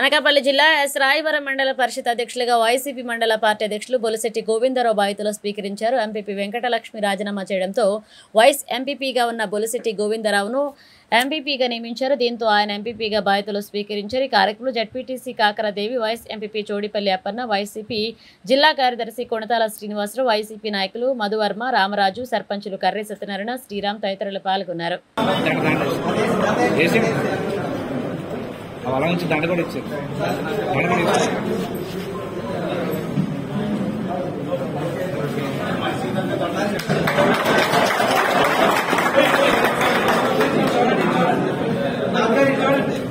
అనకాపల్లి జిల్లా ఎస్ రాయవరం మండల పరిషత్ అధ్యక్షులుగా వైసీపీ మండల పార్టీ అధ్యక్షులు బొలిశెట్టి గోవిందరావు బాధ్యతలు స్వీకరించారు. ఎంపీపీ వెంకటలక్ష్మి రాజీనామా చేయడంతో వైస్ ఎంపీపీగా ఉన్న బొలిశెట్టి గోవిందరావును ఎంపీపీగా నియమించారు. దీంతో ఆయన ఎంపీపీగా బాధ్యతలు స్వీకరించారు. ఈ కార్యక్రమంలో ZPTC Kakaradevi, vice MPP Chodipalli Appanna, YCP జిల్లా కార్యదర్శి కొణతాల శ్రీనివాసరావు, వైసీపీ నాయకులు మధువర్మ, రామరాజు, సర్పంచులు కర్రీ సత్యనారాయణ, శ్రీరామ్ తదితరులు పాల్గొన్నారు. అలా నుంచి దండ కూడా ఇచ్చారు.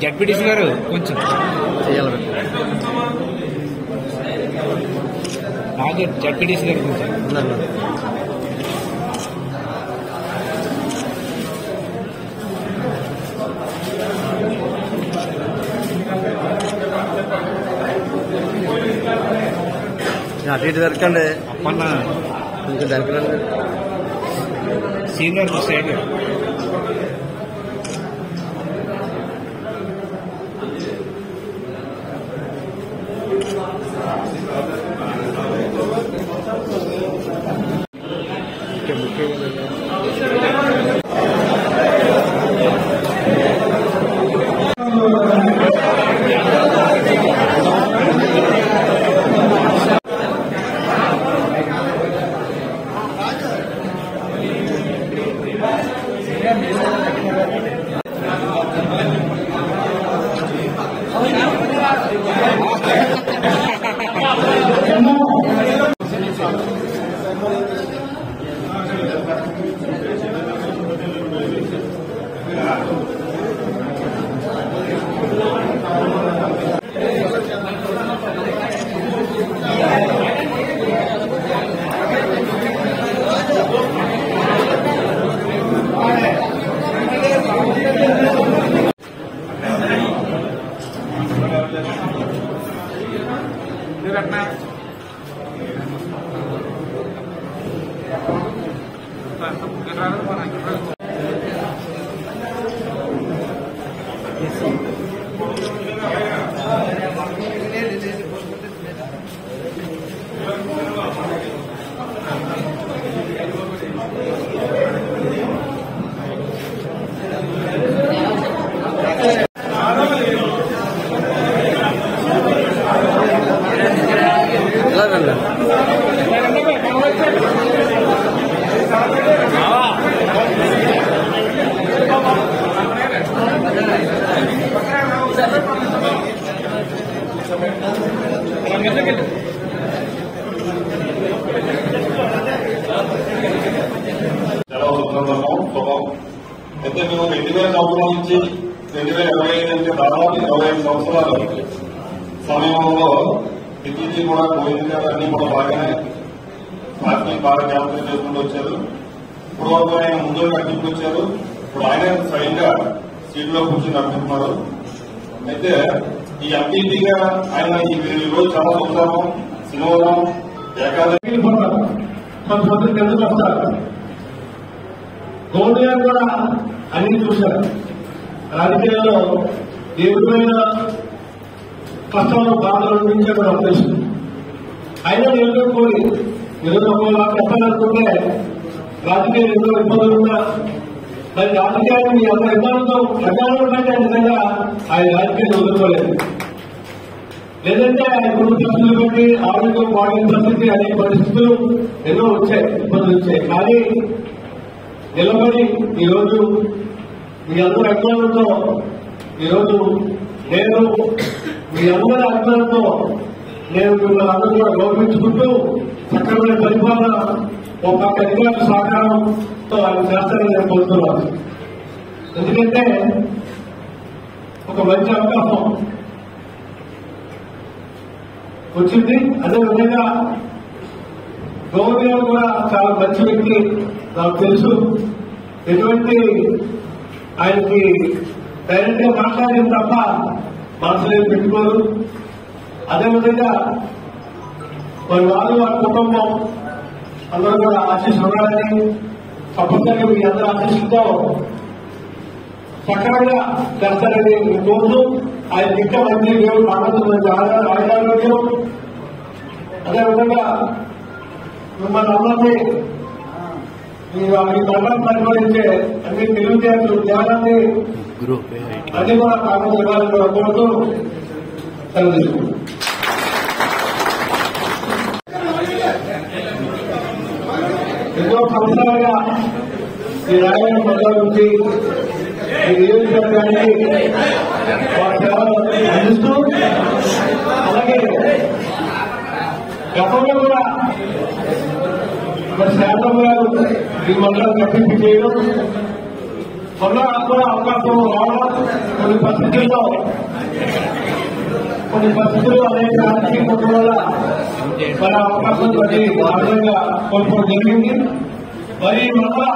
జడ్పీటీసీ గారు కొంచెం నాకు జడ్పీటీసీ గారు కొంచెం అటు ఇటు దొరకండి. అప్పన్న ఇంకా దొరకరండి. సీనియర్ సైడ్ అయితే మేము 2000 సంవత్సరాల నుంచి 2025 అంటే దాదాపు 25 సంవత్సరాల సమయంలో ప్రతిదీ కూడా గోవింద్ గారు అన్ని కూడా బాగానే పార్టీ బాగా క్యాన్సర్ చేసుకుంటూ వచ్చారు. ఇప్పుడు వరకు ఆయన ముందు నడుచుకుంటూ వచ్చారు. ఇప్పుడు ఆయన స్వయంగా సీట్లో కూర్చొని నడుపుతున్నారు. అయితే ఈ ఎంపీగా ఆయన ఈ రోజు చాలా చూస్తాము. శనివారం ఏకాదశి కొంతమంది ఎందుకు వస్తారు. గోవింద్ గారు కూడా అన్ని చూశారు. రాజకీయాల్లో ఏ విధమైన కష్టాలు బాధలు నుంచే కూడా తెలుసు. అయినా నిలబడుకోని చెప్పాలనుకుంటే రాజకీయాలు ఎన్నో ఇబ్బందులు ఉన్నా మరి రాజకీయాన్ని అంత ఇబ్బందులతో ప్రజలు కంటే నిజంగా ఆయన రాజకీయాన్ని వదులుకోలేదు. లేదంటే ఆయన కుటుంబ పరిస్థితులు బట్టి ఆరోగ్యం బాడీ పరిస్థితి అనేక పరిస్థితులు ఎన్నో వచ్చాయి, ఇబ్బందులు వచ్చాయి. కానీ నిలబడి ఈరోజు మీ అందరి అభిమానంతో ఈరోజు నేను మీ అందరి అభిమానంతో నేను మిమ్మల్ని అందరూ కూడా గౌరవించుకుంటూ చక్కమైన పరిపాలన ఒక పక్క అధికారుల సహకారంతో ఆయన చేస్తారని నేను కోరుతున్నాను. ఎందుకంటే ఒక మంచి అవకాశం వచ్చింది. అదేవిధంగా గవర్నర్ కూడా చాలా మంచి వ్యక్తి నాకు తెలుసు. ఎటువంటి ఆయనకి డైరెక్ట్ గా మాట్లాడిన తప్ప మనసులో పెట్టుకోరు. అదేవిధంగా మరి వారి కుటుంబం అందరూ కూడా ఆశీస్సులు ఉండాలని తప్పనిసరిగా మీ అందరి ఆశీస్సులతో సక్రమంగా చేస్తారని కోరుతూ ఆయన ఇంకా మంచి దేవుడు ఆరోగ్యం అదేవిధంగా మిమ్మల్ని అందరినీ ఈ మండలం పరిపాలించే అన్ని తెలివితేటలు జ్ఞానాన్ని అన్ని కూడా కాకుండా ఇవ్వాలని కూడా కోరుతూ తెలియజేసుకుంటాం. ఎన్నో సంవత్సరాలుగా ఈ రాయల మండలం నుంచి ఈ నియోజకవర్గానికి వారి సేవలు అందిస్తూ అలాగే గతంలో కూడా మరి శాతం గారు ఈ మండలం కట్టింపు చేయడం మొన్న కూడా అవకాశం రావడం కొన్ని పరిస్థితుల్లో అనేక రాజకీయ కుట్ర వల్ల మరి అవకాశం బట్టి ఆనందంగా కోల్పోవడం జరిగింది. మరి మళ్ళా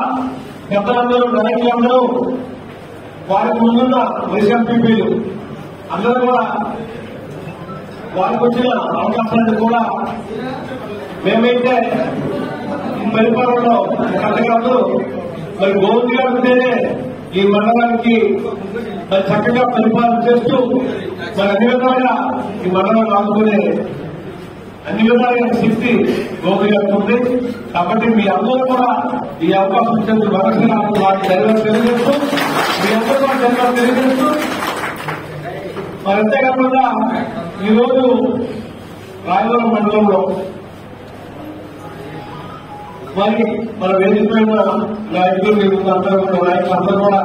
పెద్దలందరూ నాయకులందరూ వారికి ముందున్న వైఎస్ఆర్సీపీలు అందరూ కూడా వారికి వచ్చిన అవకాశాన్ని కూడా మేమైతే పరిపాలనలో కట్టగలదు మరి గోవింద్ గారు ఉంటేనే ఈ మండలానికి మరి చక్కగా పరిపాలన చేస్తూ మరి అన్ని విధాలుగా ఈ మండలం రాసుకునే అన్ని విధాలైన శక్తి గోవింద్ గారికి ఉంది. కాబట్టి మీ అందరూ కూడా ఈ అవకాశం ఇచ్చేందుకు మరొకసారి వారికి ధన్యవాదాలు తెలియజేస్తూ మీ అందరూ కూడా ధన్యవాదాలు తెలియజేస్తూ మరి అంతేకాకుండా ఈరోజు రాయవరం మండలంలో మరి మన వేదికమైన నాయకులు అందరూ నాయకులందరూ కూడా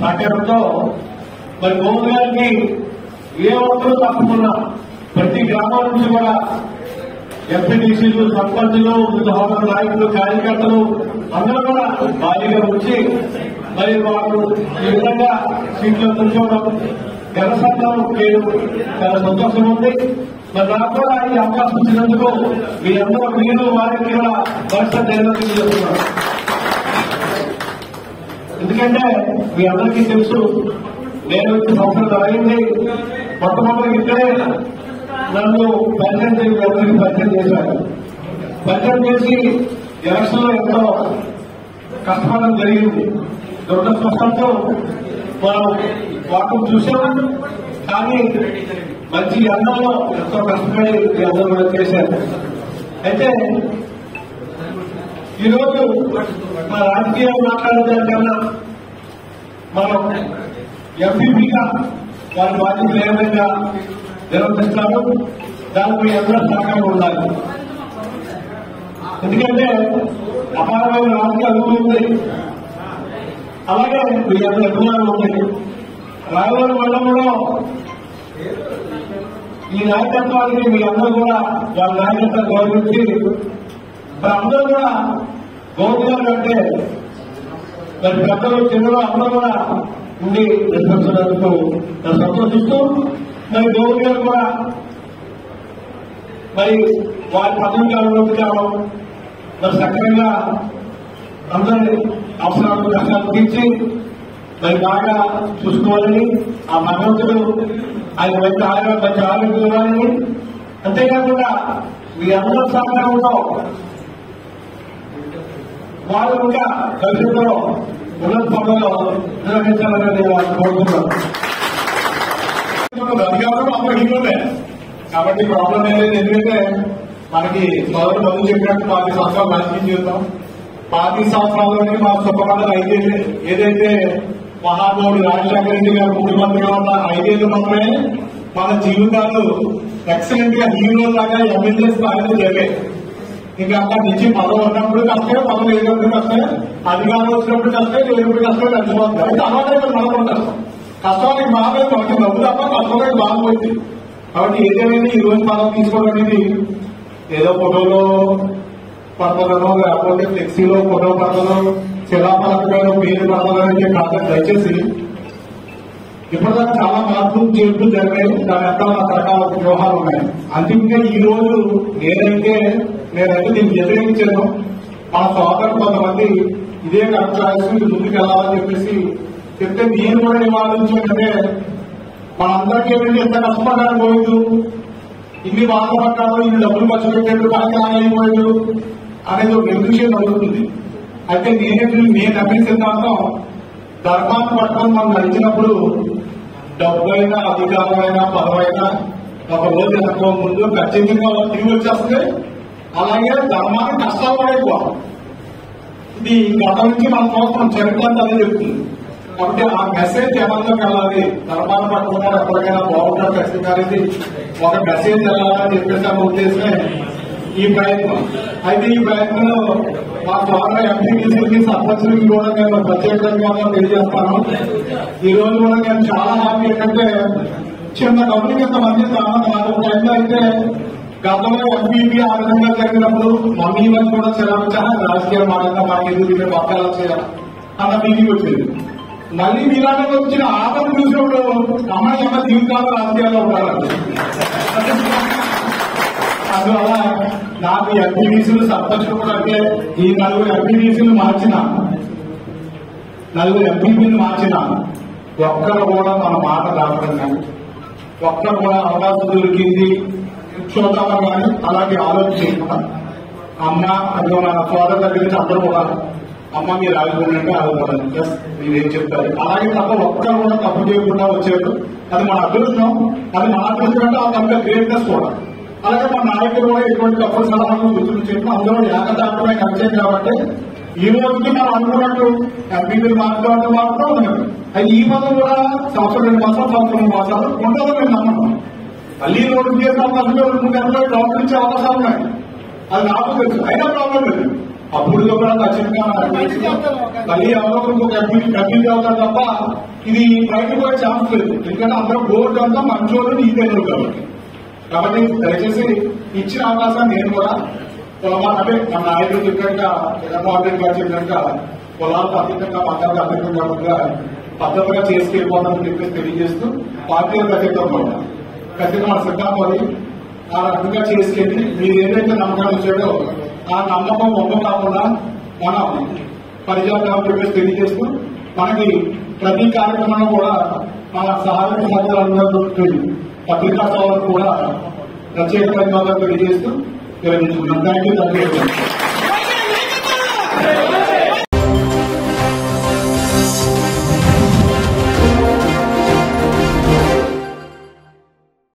సహకారంతో మరి గోవింద్ గారికి ఏ ఒక్కరూ తప్పకుండా ప్రతి గ్రామం నుంచి కూడా ఎంపీటీసీలు సర్పంచులు వివిధ నాయకులు కార్యకర్తలు అందరూ కూడా భారీగా వచ్చి మరి వారు ఈ విధంగా సీట్లో కూర్చోవడం జనసంఘం చేయడం చాలా సంతోషం ఉంది. మరి నాకు కూడా ఈ అవకాశం ఇచ్చినందుకు మీ అందరూ మీరు వారికి కూడా వరుస ధన్యవాదాలు చేస్తున్నారు. ఎందుకంటే మీ అందరికీ తెలుసు నేను వచ్చి సంవత్సరం అయింది. మొట్టమొదటి ఇక్కడే నన్ను పరిచయం చేసి అందరికీ పరిచయం చేశారు. పరిచయం చేసి ఎలక్షన్ లో ఎంతో కష్టపడడం జరిగింది. దురదృష్టవశాత్తు మనం వాటిని చూసాం. కానీ మంచి అందంలో ఎంతో కష్టపడి ఈ అందరూ కూడా చేశారు. అయితే ఈరోజు మన రాజకీయాలు మాట్లాడేదానికన్నా మనం ఎంపీపీగా వారి బాధ్యతలు ఏ విధంగా నిర్వర్తిస్తారు దానికి అందరూ సహకారం ఉండాలి. ఎందుకంటే అపారమైన రాజకీయ అనుభవం ఉంది. అలాగే మీ అందరూ అభిమానం ఉంది. రాయవరం మండలంలో ఈ నాయకత్వానికి మీ అందరూ కూడా వాళ్ళ నాయకత్వం గౌరవించి అందరూ కూడా గౌరవం అంటే మరి పెద్దలు చిన్నలు అందరూ కూడా ఉండి నిర్వహించినందుకు సంతోషిస్తూ మరి గౌరవ్ గారు కూడా మరి వారి పదవి కాలంలోకి కావడం మరి సక్రమంగా అందరి అవసరాలు కష్టాలు తీర్చి మరి బాగా చూసుకోవాలని ఆ భగవంతుడు ఆయన మంచి ఆరోగ్యం ఇవ్వాలని అంతేకాకుండా మీ అందరి సహకారంలో వాళ్ళు కూడా భవిష్యత్తులో ఉన్నత పదవిలో నిర్వహించాలని నేను కోరుతున్నాను. అధికారులు అందరూ ఇంట్లోనే కాబట్టి ప్రాబ్లం ఏదైతే ఎందుకంటే మనకి మొదటి మందు చెప్పినట్టు 10 సంవత్సరాలు రాజకీయ జీవితం 10 సంవత్సరాల్లోనే మా సుఖపడ్డ 5 ఏళ్ళు ఏదైతే మహానుభావుడు రాజశేఖర రెడ్డి గారు ముఖ్యమంత్రిగా ఉన్న 5 ఏళ్ళు మాత్రమే మన జీవితాలు ఎక్సలెంట్ గా హీరో లాగా ఎమ్మెల్యే స్థాయిలో జరిగాయి. ఇంకా అక్కడి నుంచి పదవి ఉన్నప్పుడు కష్టమే, పదవి లేనప్పుడు కష్టమే, అధికారం వచ్చినప్పుడు కష్టమే, లేనప్పుడు కష్టమే నడిచిపోతుంది. అయితే అలాగే మనకు కష్టం. కష్టానికి బాగా మనకి డబ్బు తప్ప కష్టమే బాగుపోయింది. కాబట్టి ఏదేమైనా ఈ రోజు పదవి తీసుకోవడం అనేది ఏదో ఫోటోలో పడతానో లేకపోతే ఫ్లెక్సీలో ఫోటో పడతానో శిలాఫలకమైన పేరు పడతానని కాదు. దయచేసి ఇప్పటిదాకా చాలా మార్పులు చేర్పులు జరిగాయి. దాని వెనకాల రకరకాల వ్యూహాలు ఉన్నాయి. అందుకే ఈ రోజు నేనైతే దీన్ని వ్యతిరేకించాను. మా సోదరు కొంతమంది ఇదే కరెక్ట్ రాసి ముందుకు వెళ్ళాలని చెప్పేసి చెప్తే నేను కూడా ఏం ఆలోచించానంటే మనందరికీ ఏంటంటే ఎంత కష్టపడ్డాను పోయిండు, ఇన్ని బాధపడ్డాను, ఇన్ని డబ్బులు ఖర్చు పెట్టాడు, కానీ ఆగలిపోయాడు అనేది ఒక నిర్విషయం జరుగుతుంది. అయితే నేను నమ్మిన సిద్ధాంతం ధర్మాన్ని పట్టుకొని మనం నడిచినప్పుడు డబ్బైనా అధికారమైనా పదమైనా ఒక రోజు ఎంతో ముందు ఖచ్చితంగా తిరిగి వచ్చేస్తుంది. అలాగే ధర్మానికి కష్టాలు కూడా ఎక్కువ. ఇది గత నుంచి మన కోసం చరిత్ర అదే చెప్తుంది. కాబట్టి ఆ మెసేజ్ ఎవరిలోకి వెళ్ళాలి, ధర్మాన్ని పట్టుకున్నారు ఎప్పటికైనా బాగుంటారు ఖచ్చితంగా అనేది ఒక మెసేజ్ వెళ్ళాలని చెప్పేసి ఆ ఉద్దేశమే ఈ ప్రయత్నం. అయితే ఈ ప్రయత్నంలో మా ద్వారా ఎంపీటీసీకి సర్పంచులకి కూడా నేను ప్రత్యేకంగా తెలియజేస్తాను. ఈ రోజు కూడా నేను చాలా హ్యాపీ. ఏంటంటే చిన్న డబ్బులకి ఇంతమంది నాకు టైంలో అయితే గతంలో ఎంపీపీ ఆ విధంగా జరిగినప్పుడు మమ్మీ వాళ్ళు కూడా చెల్లించాలి రాజకీయ మాటంగా మాకు ఎందుకు పక్కాలు చేయాలి అన్న ఫీలింగ్ వచ్చింది. మళ్ళీ మీలాగా వచ్చిన ఆపద చూసినప్పుడు అమ్మాయి అమ్మ జీవితాలు రాజకీయాల్లో ఉండాలి. అందువల్ల నాకు ఎంపీటీసీలు సర్పంచులు కూడా అంటే ఈ 4 ఎంపీటీసీలు మార్చిన 4 ఎంపీపీలు మార్చిన ఒక్కరు కూడా మన మాట దాటడం కానీ ఒక్కరు కూడా అవకాశం దొరికింది చూద్దామని కానీ అలాగే ఆలోచన చేయకుండా అమ్మ అది మన సోదరు దగ్గర నుంచి అందరూ కూడా అమ్మ మీరు ఆగిపోయినట్టు ఆగిపోవాలి ప్లస్ మీరేం చెప్తారు అలాగే తప్ప ఒక్కరు కూడా తప్పు చేయకుండా వచ్చారు. అది మన అదృష్టం. అది మన అదృష్టం అంటే ఆ తప్ప గ్రేట్నెస్ కూడా. అలాగే మన నాయకులు కూడా ఎటువంటి తప్పుడు సలహాలు సూచనలు చెప్పి అందరూ ఏకదాటమే కలిసారు. కాబట్టి ఈ రోజుకి మనం అనుకున్నట్టు ఎంపీలు మాట్లాడుతూ ఉన్నారు. అయితే ఈ పదం కూడా సంవత్సరం 2 మాసాలు సంవత్సరం 3 మాసాలు ఉంటుందో మేము నమ్మకం. మళ్ళీ రోడ్డు చేసే అవకాశం 2 నెలల్లో డాక్టర్ ఇచ్చే అవకాశాలు ఉన్నాయి. అది నాకు తెలుసు. అయినా ప్రాబ్లం లేదు. అప్పుడు కూడా ఖచ్చితంగా మళ్ళీ ఎవరో ఇంకొక ఎంపీలు అవుతారు తప్ప ఇది బయటకు పోయే ఛాన్స్ లేదు. ఎందుకంటే అందరూ బోర్డు అంతా మంచోళ్ళు నీతేనరు కాబట్టి దయచేసి ఇచ్చిన అవకాశాన్ని నేను కూడా అంటే మన నాయకులు చెప్పినట్టుగా జగన్మోహన్ రెడ్డి గారు చెప్పినట్టుగా పొలాలకు అతీతంగా మతాలకు అతీతంగా పద్ధతిగా చేసుకెళ్ళిపోతామని చెప్పేసి తెలియజేస్తూ పార్టీలకు అతీతంగా ఉంటాం. ఖచ్చితంగా మన సిద్ధాంతం ఆ రకంగా చేసుకెళ్ళి మీరు ఏదైతే నమ్మకాలు ఇచ్చాడో ఆ నమ్మకం ఒక్క కాకుండా మనం పరిజాతాలని చెప్పేసి తెలియజేస్తూ మనకి ప్రతి కార్యక్రమంలో కూడా మన సహాయక సహకారాలు పత్రికా సోదరులు కూడా ప్రత్యేక ధన్యవాదాలు తెలియజేస్తూ విరమించుకున్నాం. Thank you.